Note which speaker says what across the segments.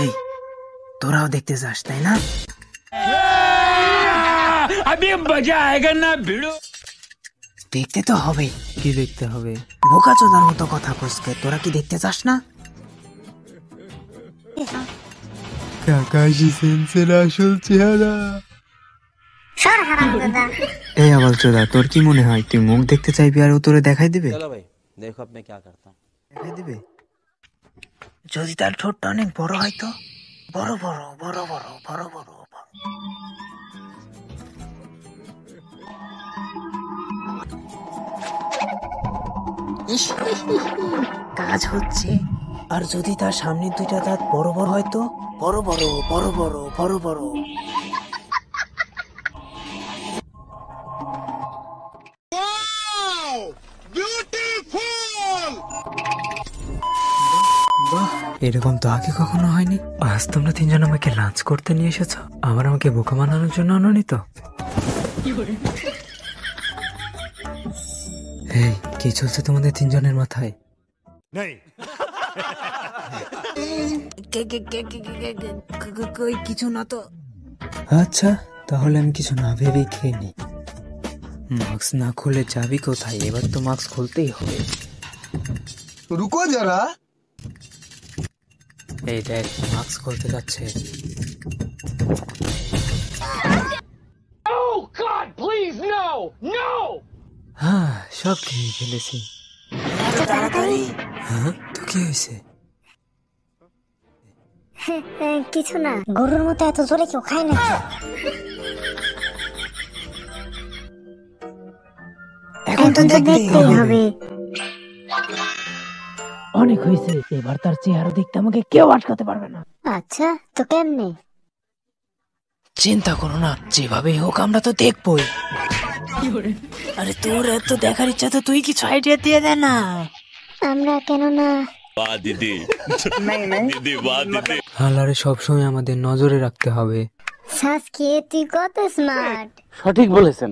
Speaker 1: এই তোরাও দেখতে যাস তাই না?
Speaker 2: अभी मजा आएगा ना भिड़ो।
Speaker 1: দেখতে তো হবে।
Speaker 3: কি দেখতে হবে?
Speaker 1: বোকাচোদার মতো কথা কইসকে, তোরা কি দেখতে যাস না?
Speaker 3: কাকাশি সেন্সের আসল চেহারা।
Speaker 4: সর হারামজাদা।
Speaker 3: এই আবালচোদা, তোর কি মনে হয় তুই মুখ দেখতে চাইবি আর ও তোরে দেখাই দিবে?
Speaker 5: चलो भाई देखो अब मैं क्या करता हूँ।
Speaker 3: দেখাই দিবে?
Speaker 1: যদি তার ঠোঁটটা অনেক বড় হয় তো? বড় বড় বড় বড় বড় বড় বড়। কাজ হচ্ছে। আর যদি তার সামনের দুইটা দাঁত বড় বড় হয় তো? বড় বড় বড় বড় বড় বড়।
Speaker 3: বাহ, এরকম তো আগে কখনো হয়নি। আজ তোমরা তিনজন আমাকে লাঞ্চ করতে নিয়ে এসেছো, আবার আমাকে বোকা বানানোর জন্য আনোনি তো? এই, কি চলছে তোমাদের তিনজনের মাথায়?
Speaker 1: কই কিছু না তো।
Speaker 3: আচ্ছা, তাহলে আমি কিছু না ভেবেই খেয়ে নি। মাস্ক না খুলে যাবি কোথায়? এবার তো মাস্ক খুলতেই হবে।
Speaker 6: रुको जरा।
Speaker 3: এই দেখ, মাস্ক খুলতে যাচ্ছে।
Speaker 2: Oh God, please no, no!
Speaker 3: হ্যাঁ, সব খেয়ে ফেলেছি।
Speaker 1: তাড়াতাড়ি।
Speaker 3: হ্যাঁ, তো কি হয়েছে?
Speaker 4: কিছু না, গরুর মতো এত জোরে কেউ খায় না।
Speaker 1: এখন তো দেখতেই হবে।
Speaker 7: অনেক হয়েছে, এবার তার চেহারা দেখতে আমাকে কেউ আটকাতে পারবে না।
Speaker 4: আচ্ছা, তো কেমনে?
Speaker 1: চিন্তা করো না, যেভাবে হোক আমরা তো দেখবই। আরে তোর এত দেখার ইচ্ছা তো তুই কিছু আইডিয়া দিয়ে দে না।
Speaker 4: আমরা কেন না?
Speaker 3: হালারে সবসময় আমাদের নজরে রাখতে হবে।
Speaker 4: সাসকে তুই কত স্মার্ট।
Speaker 7: সঠিক বলেছেন,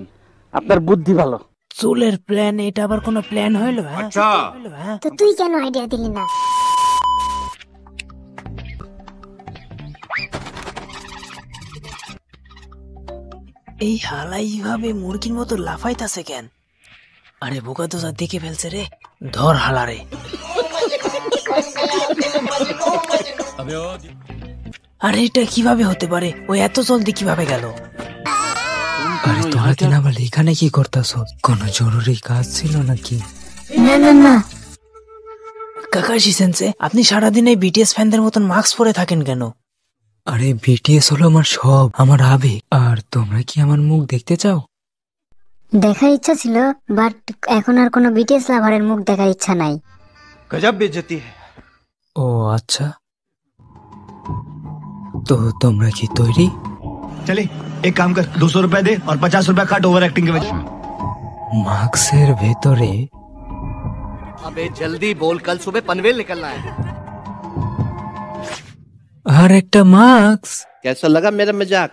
Speaker 7: আপনার বুদ্ধি ভালো।
Speaker 1: চুলের প্ল্যান, এটা আবার কোনো প্ল্যান হইলো? আচ্ছা,
Speaker 4: তো তুই কেন আইডিয়া দিলি না?
Speaker 1: এই হালা এইভাবে মুরগির মতো লাফাইতাছে কেন? আরে বোকা তো যা দেখে ফেলছে রে, ধর হালারে। আরে এটা কিভাবে হতে পারে? ও এত জলদি কিভাবে গেল?
Speaker 3: আরে তোমরা কি না বলে এখানে কি করতেছো? কোনো জরুরি কাজ ছিল নাকি?
Speaker 4: না না না,
Speaker 1: কাকাশি সেন্সে, আপনি সারাদিন এই বিটিএস ফ্যানদের মতন মাস্ক পরে থাকেন কেন?
Speaker 3: আরে বিটিএস হলো আমার সব, আমার আবেগ। আর তোমরা কি আমার মুখ দেখতে চাও?
Speaker 4: দেখার ইচ্ছা ছিল, বাট এখন আর কোনো বিটিএস লাভারের মুখ দেখার ইচ্ছা নাই।
Speaker 6: गजब बेइज्जती है।
Speaker 3: ও আচ্ছা, তো তোমরা কি তৈরি?
Speaker 6: चले एक काम कर, 200 रुपए दे और 50 रुपए काट ओवर एक्टिंग के वजह।
Speaker 3: মাস্কের ভেতরে
Speaker 5: अबे जल्दी बोल, कल सुबह पनवेल निकलना है।
Speaker 3: আর একটা মাস্ক।
Speaker 5: कैसा लगा मेरा मजाक?